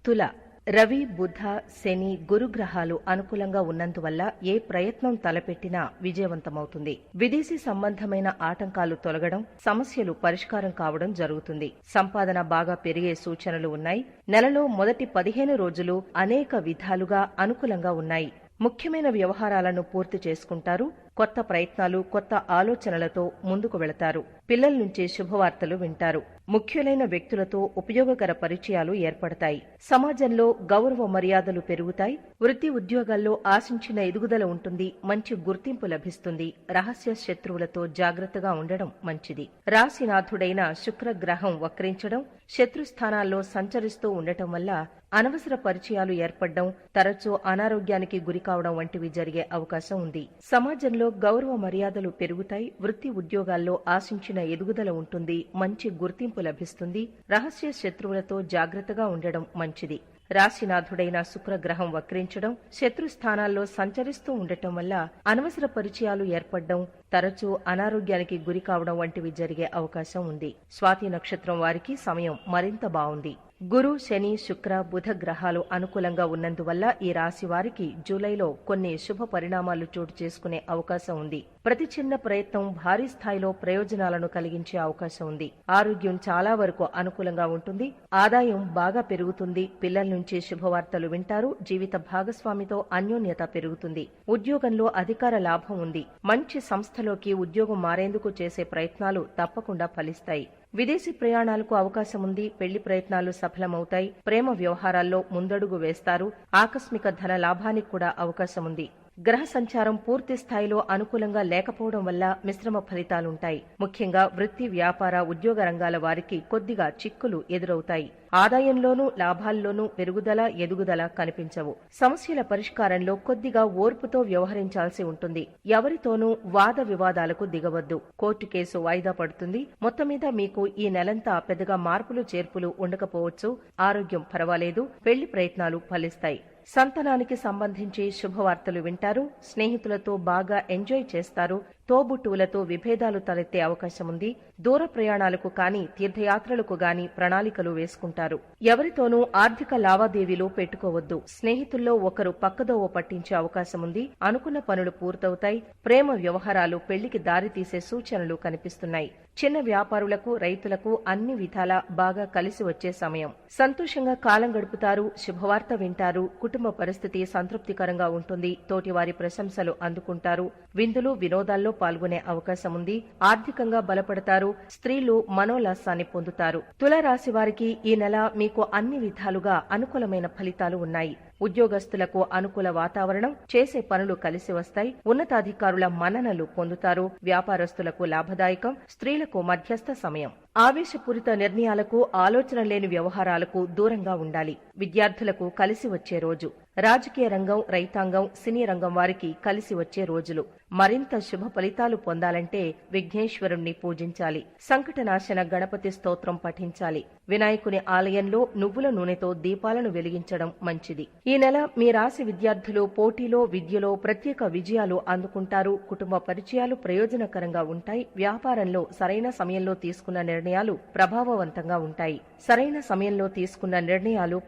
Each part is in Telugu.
తుల రవి, బుధ, శని, గురుగ్రహాలు అనుకూలంగా ఉన్నందువల్ల ఏ ప్రయత్నం తలపెట్టినా విజయవంతమవుతుంది. విదేశీ సంబంధమైన ఆటంకాలు తొలగడం, సమస్యలు పరిష్కారం కావడం జరుగుతుంది. సంపాదన బాగా పెరిగే సూచనలు ఉన్నాయి. నెలలో మొదటి 15 రోజులు అనేక విధాలుగా అనుకూలంగా ఉన్నాయి. ముఖ్యమైన వ్యవహారాలను పూర్తి చేసుకుంటారు. కొత్త ప్రయత్నాలు, కొత్త ఆలోచనలతో ముందుకు వెళతారు. పిల్లల నుంచి శుభవార్తలు వింటారు. ముఖ్యులైన వ్యక్తులతో ఉపయోగకర పరిచయాలు ఏర్పడతాయి. సమాజంలో గౌరవ మర్యాదలు పెరుగుతాయి. వృత్తి ఉద్యోగాల్లో ఆశించిన ఎదుగుదల ఉంటుంది. మంచి గుర్తింపు లభిస్తుంది. రహస్య శత్రువులతో జాగ్రత్తగా ఉండడం మంచిది. రాశినాథుడైన శుక్రగ్రహం వక్రించడం, శత్రుస్థానాల్లో సంచరిస్తూ ఉండటం వల్ల అనవసర పరిచయాలు ఏర్పడడం, తరచూ అనారోగ్యానికి గురికావడం వంటివి జరిగే అవకాశం ఉంది. సమాజంలో గౌరవ మర్యాదలు పెరుగుతాయి. వృత్తి ఉద్యోగాల్లో ఆశించిన ఎదుగుదల ఉంటుంది. మంచి గుర్తింపు లభిస్తుంది. రహస్య శత్రువులతో జాగ్రత్తగా ఉండడం మంచిది. రాశినాథుడైన శుక్రగ్రహం వక్రించడం, శత్రుస్థానాల్లో సంచరిస్తూ ఉండటం వల్ల అనవసర పరిచయాలు ఏర్పడడం, తరచూ అనారోగ్యానికి గురికావడం వంటివి జరిగే అవకాశం ఉంది. స్వాతి నక్షత్రం వారికి సమయం మరింత బాగుంది. గురు, శని, శుక్ర, బుధ గ్రహాలు అనుకూలంగా ఉన్నందువల్ల ఈ రాశి వారికి జూలైలో కొన్ని శుభ పరిణామాలు చోటు చేసుకునే అవకాశం ఉంది. ప్రతి చిన్న ప్రయత్నం భారీ స్థాయిలో ప్రయోజనాలను కలిగించే అవకాశం ఉంది. ఆరోగ్యం చాలా వరకు అనుకూలంగా ఉంటుంది. ఆదాయం బాగా పెరుగుతుంది. పిల్లల నుంచి శుభవార్తలు వింటారు. జీవిత భాగస్వామితో అన్యోన్యత పెరుగుతుంది. ఉద్యోగంలో అధికార లాభం ఉంది. మంచి సంస్థలోకి ఉద్యోగం మారేందుకు చేసే ప్రయత్నాలు తప్పకుండా ఫలిస్తాయి. విదేశీ ప్రయాణాలకు అవకాశం ఉంది. పెళ్లి ప్రయత్నాలు సఫలమవుతాయి. ప్రేమ వ్యవహారాల్లో ముందడుగు వేస్తారు. ఆకస్మిక ధన లాభానికి కూడా అవకాశం ఉంది. గ్రహ సంచారం పూర్తి స్థాయిలో అనుకూలంగా లేకపోవడం వల్ల మిశ్రమ ఫలితాలుంటాయి. ముఖ్యంగా వృత్తి, వ్యాపార, ఉద్యోగ రంగాల వారికి కొద్దిగా చిక్కులు ఎదురవుతాయి. ఆదాయంలోనూ లాభాల్లోనూ పెరుగుదల, ఎదుగుదల కనిపించవు. సమస్యల పరిష్కారంలో కొద్దిగా ఓర్పుతో వ్యవహరించాల్సి ఉంటుంది. ఎవరితోనూ వాద వివాదాలకు దిగవద్దు. కోర్టు కేసు వాయిదా పడుతుంది. మొత్తం మీద మీకు ఈ నెలంతా పెద్దగా మార్పులు చేర్పులు ఉండకపోవచ్చు. ఆరోగ్యం పర్వాలేదు. పెళ్లి ప్రయత్నాలు ఫలిస్తాయి. సంతానానికి సంబంధించి శుభవార్తలు వింటారు. స్నేహితులతో బాగా ఎంజాయ్ చేస్తారు. తోబుట్టువులతో విభేదాలు తలెత్తే అవకాశం ఉంది. దూర ప్రయాణాలకు కానీ, తీర్థయాత్రలకు గాని ప్రణాళికలు వేసుకుంటారు. ఎవరితోనూ ఆర్థిక లావాదేవీలు పెట్టుకోవద్దు. స్నేహితుల్లో ఒకరు పక్కదోవ పట్టించే అవకాశం ఉంది. అనుకున్న పనులు పూర్తవుతాయి. ప్రేమ వ్యవహారాలు పెళ్లికి దారితీసే సూచనలు కనిపిస్తున్నాయి. చిన్న వ్యాపారులకు, రైతులకు అన్ని విధాలా బాగా కలిసి వచ్చే సమయం. సంతోషంగా కాలం గడుపుతారు. శుభవార్త వింటారు. కుటుంబ పరిస్థితి సంతృప్తికరంగా ఉంటుంది. తోటివారి ప్రశంసలు అందుకుంటారు. విందులు, వినోదాల్లో పాల్గొనే అవకాశం ఉంది. ఆర్థికంగా బలపడతారు. స్త్రీలు మనోల్లాసాన్ని పొందుతారు. తులారాశి వారికి ఈ నెల మీకు అన్ని విధాలుగా అనుకూలమైన ఫలితాలు ఉన్నాయి. ఉద్యోగస్తులకు అనుకూల వాతావరణం, చేసే పనులు కలిసి వస్తాయి. ఉన్నతాధికారుల మన్ననలు పొందుతారు. వ్యాపారస్తులకు లాభదాయకం. స్త్రీలకు మధ్యస్థ సమయం. ఆవేశపూరిత నిర్ణయాలకు, ఆలోచన లేని వ్యవహారాలకు దూరంగా ఉండాలి. విద్యార్థులకు కలిసి వచ్చే రోజు. రాజకీయ రంగం, రైతాంగం, సినీ రంగం వారికి కలిసి వచ్చే రోజులు. మరింత శుభ ఫలితాలు పొందాలంటే విఘ్నేశ్వరుణ్ణి పూజించాలి. సంకటనాశన గణపతి స్తోత్రం పఠించాలి. వినాయకుని ఆలయంలో నువ్వుల నూనెతో దీపాలను వెలిగించడం మంచిది. ఈ నెల మీ రాశి విద్యార్థులు పోటీలో, విద్యలో ప్రత్యేక విజయాలు అందుకుంటారు. కుటుంబ పరిచయాలు ప్రయోజనకరంగా ఉంటాయి. వ్యాపారంలో సరైన సమయంలో తీసుకున్న నిర్ణయాలు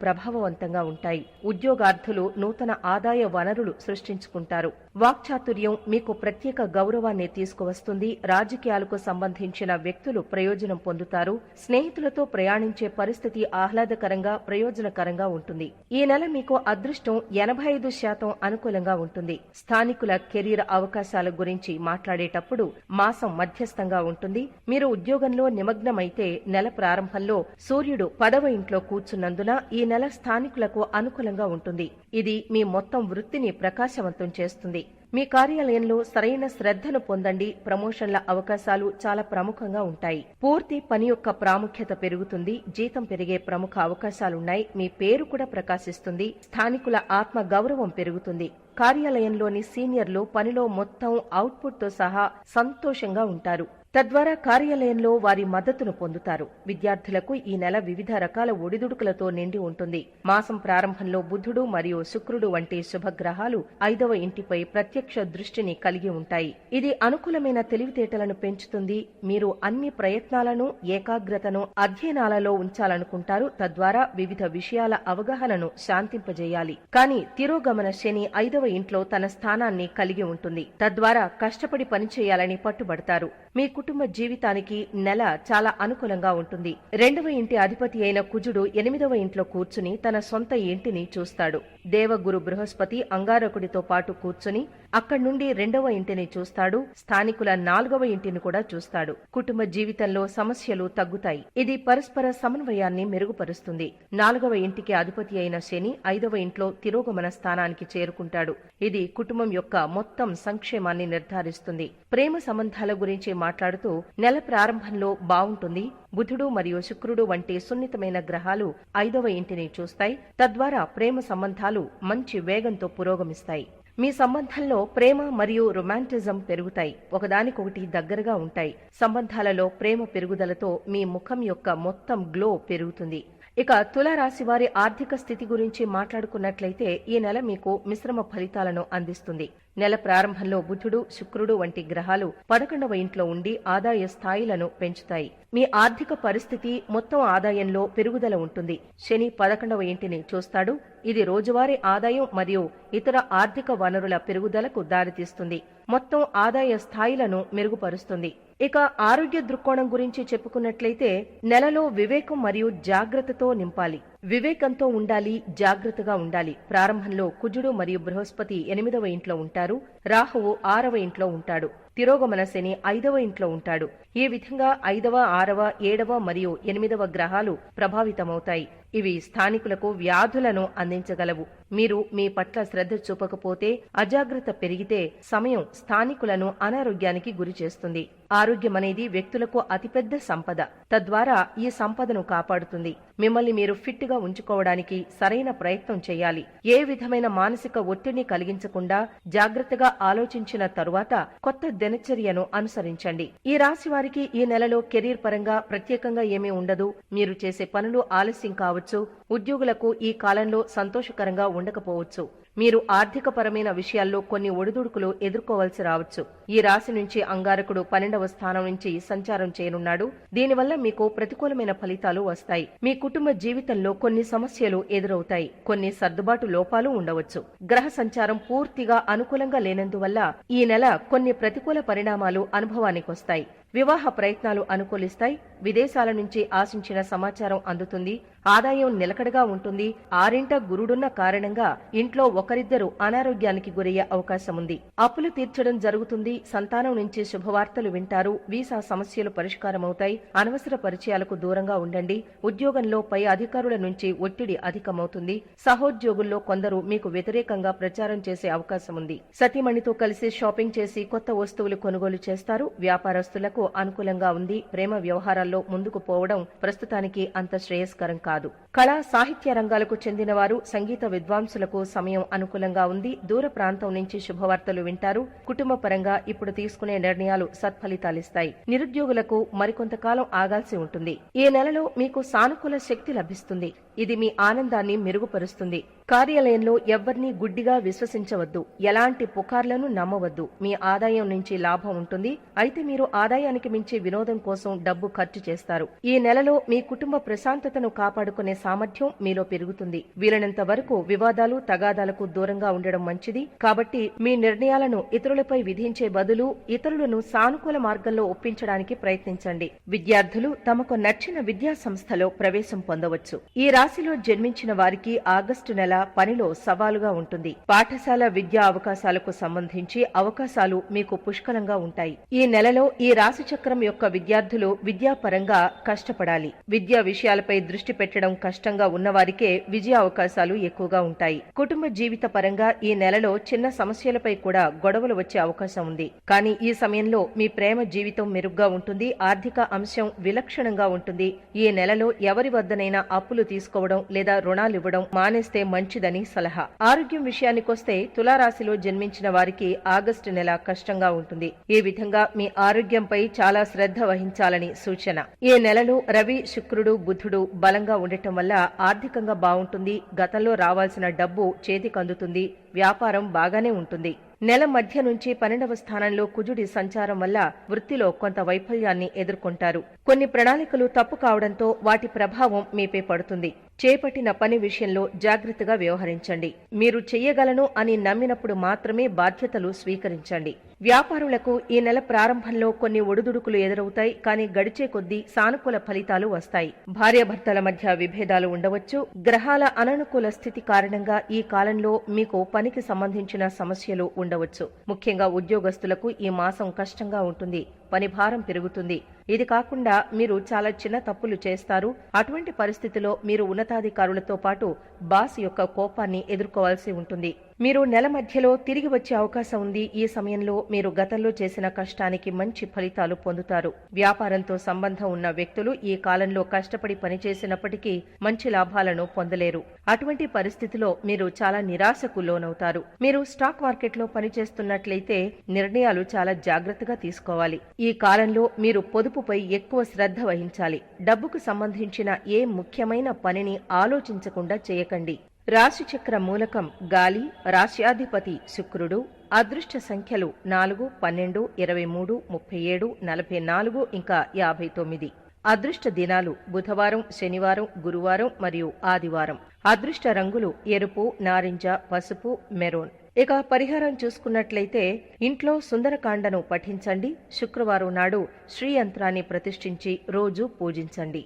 ప్రభావవంతంగా ఉంటాయి. ఉద్యోగార్థులు నూతన ఆదాయ వనరులు సృష్టించుకుంటారు. వాక్చాతుర్యం మీకు ప్రత్యేక గౌరవాన్ని తీసుకువస్తుంది. రాజకీయాలకు సంబంధించిన వ్యక్తులు ప్రయోజనం పొందుతారు. స్నేహితులతో ప్రయాణించే పరిస్థితి ఆహ్లాదకరంగా, ప్రయోజనకరంగా ఉంటుంది. ఈ నెల మీకు అదృష్టం 85% అనుకూలంగా ఉంటుంది. స్థానికుల కెరీర్ అవకాశాల గురించి మాట్లాడేటప్పుడు మాసం మధ్యస్థంగా ఉంటుంది. మీరు ఉద్యోగంలో నిమగ్నమైతే నెల ప్రారంభంలో సూర్యుడు 10వ ఇంట్లో కూర్చున్నందున ఈ నెల స్థానికులకు అనుకూలంగా ఉంటుంది. ఇది మీ మొత్తం వృత్తిని ప్రకాశవంతం చేస్తుంది. మీ కార్యాలయంలో సరైన శ్రద్ధను పొందండి. ప్రమోషన్ల అవకాశాలు చాలా ప్రముఖంగా ఉంటాయి. పూర్తి పని యొక్క ప్రాముఖ్యత పెరుగుతుంది. జీతం పెరిగే ప్రముఖ అవకాశాలున్నాయి. మీ పేరు కూడా ప్రకాశిస్తుంది. స్థానికుల ఆత్మ గౌరవం పెరుగుతుంది. కార్యాలయంలోని సీనియర్లు పనిలో మొత్తం అవుట్పుట్తో సహా సంతోషంగా ఉంటారు. తద్వారా కార్యాలయంలో వారి మద్దతును పొందుతారు. విద్యార్థులకు ఈ నెల వివిధ రకాల ఒడిదుడుకులతో నిండి ఉంటుంది. మాసం ప్రారంభంలో బుధుడు మరియు శుక్రుడు వంటి శుభగ్రహాలు 5వ ఇంటిపై ప్రత్యక్ష దృష్టిని కలిగి ఉంటాయి. ఇది అనుకూలమైన తెలివితేటలను పెంచుతుంది. మీరు అన్ని ప్రయత్నాలను, ఏకాగ్రతను అధ్యయనాలలో ఉంచాలనుకుంటారు. తద్వారా వివిధ విషయాల అవగాహనను శాంతింపజేయాలి. కానీ తిరోగమన శని 5వ ఇంట్లో తన స్థానాన్ని కలిగి ఉంటుంది. తద్వారా కష్టపడి పనిచేయాలని పట్టుబడతారు. మీ కుటుంబ జీవితానికి నెల చాలా అనుకూలంగా ఉంటుంది. 2వ ఇంటి అధిపతి అయిన కుజుడు 8వ ఇంట్లో కూర్చుని తన సొంత ఇంటిని చూస్తాడు. దేవగురు బృహస్పతి అంగారకుడితో పాటు కూర్చుని అక్కడి నుండి 2వ ఇంటిని చూస్తాడు. స్థానికుల 4వ ఇంటిని కూడా చూస్తాడు. కుటుంబ జీవితంలో సమస్యలు తగ్గుతాయి. ఇది పరస్పర సమన్వయాన్ని మెరుగుపరుస్తుంది. 4వ ఇంటికి అధిపతి అయిన శని 5వ ఇంట్లో తిరోగమన స్థానానికి చేరుకుంటాడు. ఇది కుటుంబం యొక్క మొత్తం సంక్షేమాన్ని నిర్ధారిస్తుంది. ప్రేమ సంబంధాల గురించి మాట్లాడుతూ నెల ప్రారంభంలో బావుంటుంది. బుధుడు మరియు శుక్రుడు వంటి సున్నితమైన గ్రహాలు 5వ ఇంటిని చూస్తాయి. తద్వారా ప్రేమ సంబంధాలు మంచి వేగంతో పురోగమిస్తాయి. మీ సంబంధంలో ప్రేమ మరియు రొమాంటిజం పెరుగుతాయి. ఒకదానికొకటి దగ్గరగా ఉంటాయి. సంబంధాలలో ప్రేమ పెరుగుదలతో మీ ముఖం యొక్క మొత్తం గ్లో పెరుగుతుంది. ఇక తులారాశి వారి ఆర్థిక స్థితి గురించి మాట్లాడుకున్నట్లయితే ఈ నెల మీకు మిశ్రమ ఫలితాలను అందిస్తుంది. నెల ప్రారంభంలో బుధుడు, శుక్రుడు వంటి గ్రహాలు 11వ ఇంట్లో ఉండి ఆదాయ స్థాయిలను పెంచుతాయి. మీ ఆర్థిక పరిస్థితి, మొత్తం ఆదాయంలో పెరుగుదల ఉంటుంది. శని 11వ ఇంటిని చూస్తాడు. ఇది రోజువారీ ఆదాయం మరియు ఇతర ఆర్థిక వనరుల పెరుగుదలకు దారితీస్తుంది. మొత్తం ఆదాయ స్థాయిలను మెరుగుపరుస్తుంది. ఇక ఆరోగ్య దృక్కోణం గురించి చెప్పుకున్నట్లయితే నెలలో వివేకం మరియు జాగ్రత్తతో నింపాలి. వివేకంతో ఉండాలి, జాగ్రత్తగా ఉండాలి. ప్రారంభంలో కుజుడు మరియు బృహస్పతి 8వ ఇంట్లో ఉంటారు. రాహువు 6వ ఇంట్లో ఉంటాడు. తిరోగమన శని 5వ ఇంట్లో ఉంటాడు. ఈ విధంగా 5వ, 6వ, 7వ మరియు 8వ గ్రహాలు ప్రభావితమవుతాయి. ఇవి స్థానికులకు వ్యాధులను అందించగలవు. మీరు మీ పట్ల శ్రద్ధ చూపకపోతే, అజాగ్రత్త పెరిగితే సమయం స్థానికులను అనారోగ్యానికి గురి చేస్తుంది. ఆరోగ్యం అనేది వ్యక్తులకు అతిపెద్ద సంపద. తద్వారా ఈ సంపదను కాపాడుతుంది. మిమ్మల్ని మీరు ఫిట్ గా ఉంచుకోవడానికి సరైన ప్రయత్నం చేయాలి. ఏ విధమైన మానసిక ఒత్తిడిని కలిగించకుండా జాగ్రత్తగా ఆలోచించిన తరువాత కొత్త దినచర్యను అనుసరించండి. ఈ రాశి వారికి ఈ నెలలో కెరీర్ పరంగా ప్రత్యేకంగా ఏమీ ఉండదు. మీరు చేసే పనులు ఆలస్యం కావచ్చు. ఉద్యోగులకు ఈ కాలంలో సంతోషకరంగా ఉండకపోవచ్చు. మీరు ఆర్థిక పరమైన విషయాల్లో కొన్ని ఒడిదుడుకులు ఎదుర్కోవాల్సి రావచ్చు. ఈ రాశి నుంచి అంగారకుడు 12వ స్థానం నుంచి సంచారం చేయనున్నాడు. దీనివల్ల మీకు ప్రతికూలమైన ఫలితాలు వస్తాయి. మీ కుటుంబ జీవితంలో కొన్ని సమస్యలు ఎదురవుతాయి. కొన్ని సర్దుబాటు లోపాలు ఉండవచ్చు. గ్రహ సంచారం పూర్తిగా అనుకూలంగా లేనందువల్ల ఈ నెల కొన్ని ప్రతికూల పరిణామాలు అనుభవానికొస్తాయి. వివాహ ప్రయత్నాలు అనుకూలిస్తాయి. విదేశాల నుంచి ఆశించిన సమాచారం అందుతుంది. ఆదాయం నిలకడగా ఉంటుంది. 6ంట గురుడున్న కారణంగా ఇంట్లో ఒకరిద్దరు అనారోగ్యానికి గురయ్యే అవకాశం ఉంది. అప్పులు తీర్చడం జరుగుతుంది. సంతానం నుంచి శుభవార్తలు వింటారు. వీసా సమస్యలు పరిష్కారమవుతాయి. అనవసర పరిచయాలకు దూరంగా ఉండండి. ఉద్యోగంలో పై అధికారుల నుంచి ఒత్తిడి అధికమవుతుంది. సహోద్యోగుల్లో కొందరు మీకు వ్యతిరేకంగా ప్రచారం చేసే అవకాశం ఉంది. సతీమణితో కలిసి షాపింగ్ చేసి కొత్త వస్తువులు కొనుగోలు చేస్తారు. వ్యాపారస్తులకు అనుకూలంగా ఉంది. ప్రేమ వ్యవహారాల్లో ముందుకు పోవడం ప్రస్తుతానికి అంత శ్రేయస్కరం కాదు. కళా సాహిత్య రంగాలకు చెందిన వారు, సంగీత విద్వాంసులకు సమయం అనుకూలంగా ఉంది. దూర ప్రాంతం నుంచి శుభవార్తలు వింటారు. కుటుంబ పరంగా ఇప్పుడు తీసుకునే నిర్ణయాలు సత్ఫలితాలిస్తాయి. నిరుద్యోగులకు మరికొంతకాలం ఆగాల్సి ఉంటుంది. ఈ నెలలో మీకు సానుకూల శక్తి లభిస్తుంది. ఇది మీ ఆనందాన్ని మెరుగుపరుస్తుంది. కార్యాలయంలో ఎవ్వరినీ గుడ్డిగా విశ్వసించవద్దు. ఎలాంటి పుకార్లను నమ్మవద్దు. మీ ఆదాయం నుంచి లాభం ఉంటుంది. అయితే మీరు ఆదాయానికి మించి వినోదం కోసం డబ్బు ఖర్చు చేస్తారు. ఈ నెలలో మీ కుటుంబ ప్రశాంతతను కాపాడుకునే సామర్థ్యం మీలో పెరుగుతుంది. వీలైనంత వరకు వివాదాలు, తగాదాలకు దూరంగా ఉండడం మంచిది. కాబట్టి మీ నిర్ణయాలను ఇతరులపై విధించే బదులు ఇతరులను సానుకూల మార్గంలో ఒప్పించడానికి ప్రయత్నించండి. విద్యార్థులు తమకు నచ్చిన విద్యా సంస్థలో ప్రవేశం పొందవచ్చు. ఈ రాశిలో జన్మించిన వారికి ఆగస్టు నెల పనిలో సవాలుగా ఉంటుంది. పాఠశాల విద్యా అవకాశాలకు సంబంధించి అవకాశాలు మీకు పుష్కలంగా ఉంటాయి. ఈ నెలలో ఈ రాశి చక్రం యొక్క విద్యార్థులు విద్యాపరంగా కష్టపడాలి. విద్యా విషయాలపై దృష్టి పెట్టడం కష్టంగా ఉన్నవారికే విజయ అవకాశాలు ఎక్కువగా ఉంటాయి. కుటుంబ జీవిత పరంగా ఈ నెలలో చిన్న సమస్యలపై కూడా గొడవలు వచ్చే అవకాశం ఉంది. కానీ ఈ సమయంలో మీ ప్రేమ జీవితం మెరుగ్గా ఉంటుంది. ఆర్థిక అంశం విలక్షణంగా ఉంటుంది. ఈ నెలలో ఎవరి వద్దనైనా అప్పులు తీసుకోవడం లేదా రుణాలివ్వడం మానేస్తే మంచిది. మంచిదని సలహా. ఆరోగ్యం విషయానికొస్తే తులారాశిలో జన్మించిన వారికి ఆగస్టు నెల కష్టంగా ఉంటుంది. ఈ విధంగా మీ ఆరోగ్యంపై చాలా శ్రద్ధ వహించాలని సూచన. ఈ నెలలో రవి, శుక్రుడు, బుధుడు బలంగా ఉండటం వల్ల ఆర్థికంగా బాగుంటుంది. గతంలో రావాల్సిన డబ్బు చేతికందుతుంది. వ్యాపారం బాగానే ఉంటుంది. నెల మధ్య నుంచి 12వ స్థానంలో కుజుడి సంచారం వల్ల వృత్తిలో కొంత వైఫల్యాన్ని ఎదుర్కొంటారు. కొన్ని ప్రణాళికలు తప్పు కావడంతో వాటి ప్రభావం మీపై పడుతుంది. చేపట్టిన పని విషయంలో జాగ్రత్తగా వ్యవహరించండి. మీరు చెయ్యగలను అని నమ్మినప్పుడు మాత్రమే బాధ్యతలు స్వీకరించండి. వ్యాపారులకు ఈ నెల ప్రారంభంలో కొన్ని ఒడిదుడుకులు ఎదురవుతాయి. కానీ గడిచే కొద్దీ సానుకూల ఫలితాలు వస్తాయి. భార్యాభర్తల మధ్య విభేదాలు ఉండవచ్చు. గ్రహాల అననుకూల స్థితి కారణంగా ఈ కాలంలో మీకు పనికి సంబంధించిన సమస్యలు ఉండవచ్చు. ముఖ్యంగా ఉద్యోగస్తులకు ఈ మాసం కష్టంగా ఉంటుంది. పని భారం పెరుగుతుంది. ఇది కాకుండా మీరు చాలా చిన్న తప్పులు చేస్తారు. అటువంటి పరిస్థితిలో మీరు ఉన్నతాధికారులతో పాటు బాస్ యొక్క కోపాన్ని ఎదుర్కోవాల్సి ఉంటుంది. మీరు నెల మధ్యలో తిరిగి వచ్చే అవకాశం ఉంది. ఈ సమయంలో మీరు గతంలో చేసిన కష్టానికి మంచి ఫలితాలు పొందుతారు. వ్యాపారంతో సంబంధం ఉన్న వ్యక్తులు ఈ కాలంలో కష్టపడి పనిచేసినప్పటికీ మంచి లాభాలను పొందలేరు. అటువంటి పరిస్థితిలో మీరు చాలా నిరాశకు లోనవుతారు. మీరు స్టాక్ మార్కెట్లో పనిచేస్తున్నట్లయితే నిర్ణయాలు చాలా జాగ్రత్తగా తీసుకోవాలి. ఈ కాలంలో మీరు పొదుపుపై ఎక్కువ శ్రద్ధ వహించాలి. డబ్బుకు సంబంధించిన ఏ ముఖ్యమైన పనిని ఆలోచించకుండా చేయకండి. రాశిచక్ర మూలకం గాలి. రాశ్యాధిపతి శుక్రుడు. అదృష్ట సంఖ్యలు 4, 12, 23, 37, 44 ఇంకా 59. అదృష్ట దినాలు బుధవారం, శనివారం, గురువారం మరియు ఆదివారం. అదృష్ట రంగులు ఎరుపు, నారింజ, పసుపు, మెరూన్. ఇక పరిహారం చూసుకున్నట్లయితే ఇంట్లో సుందరకాండను పఠించండి. శుక్రవారం నాడు శ్రీ యంత్రాన్ని ప్రతిష్ఠించి రోజు పూజించండి.